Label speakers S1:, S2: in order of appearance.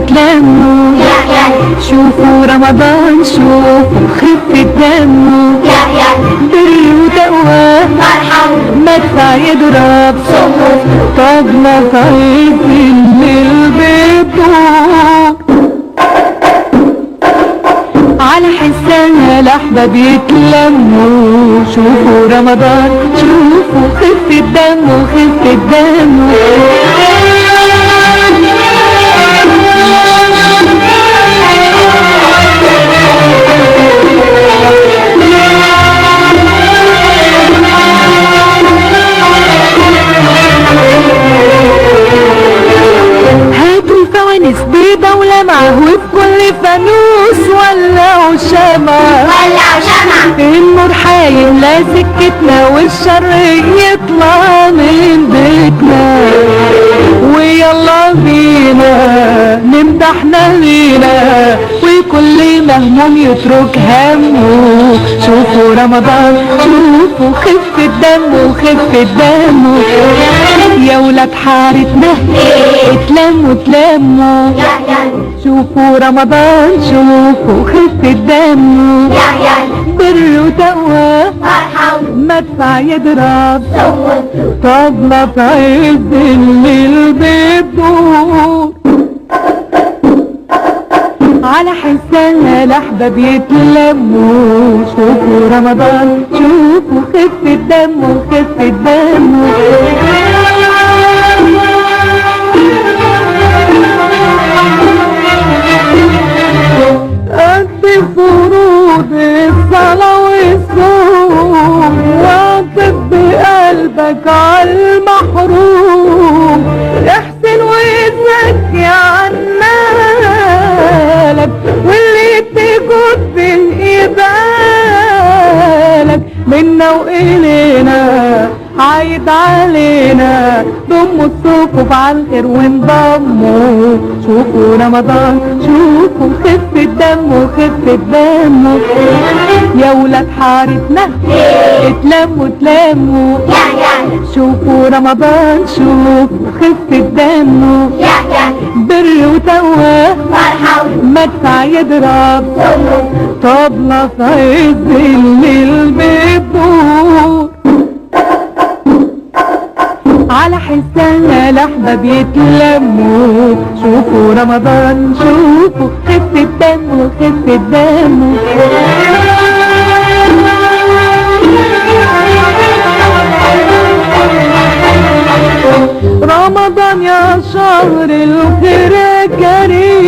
S1: يتلموا، شوفوا رمضان شوفوا خفة دمه، بر وتقوى مدفع يضرب طبلة في عز الليل بتدور، على حسها الأحباب يتلموا، شوفوا رمضان شوفوا خفة دمه خفة دمه. هاتوا الفوانيس بيضة ولمعة وفي كل فانوس ولعوا شمعة، النور حيملى سكتنا والشر يطلع من بيتنا، ويلا بينا نمدح نبينا وكل مهموم يترك همه، شوفوا رمضان شوفوا خفة دمه خفة دمه، يا ولاد حارتنا اتلموا اتلموا، شوفوا رمضان شوفوا خفة دمه، بر وتقوى مدفع يضرب طبلة في عز الليل بتدور، على حسها الأحباب يتلموا، شوفوا رمضان شوفوا خفة دمه خفة دمه. قد فروض الصلاة والصوم واعطف بقلبك عالمحروم، احسن وزكي عن مالك واللي تجود بين ايدك، منا وإلينا عايد علينا، ضموا الصفوف عالخير وانضموا، شوفوا رمضان شوفوا خفة دمه خفة دمه، يا ولاد حارتنا اتلموا اتلموا، شوفوا رمضان شوفوا خفة دمه، بر وتقوى مدفع يضرب طبلة في عز الليل بتدور، على حسها الأحباب يتلموا، شوفوا رمضان شوفوا خفة دمه خفة دمه. رمضان يا شهر الخير كريم،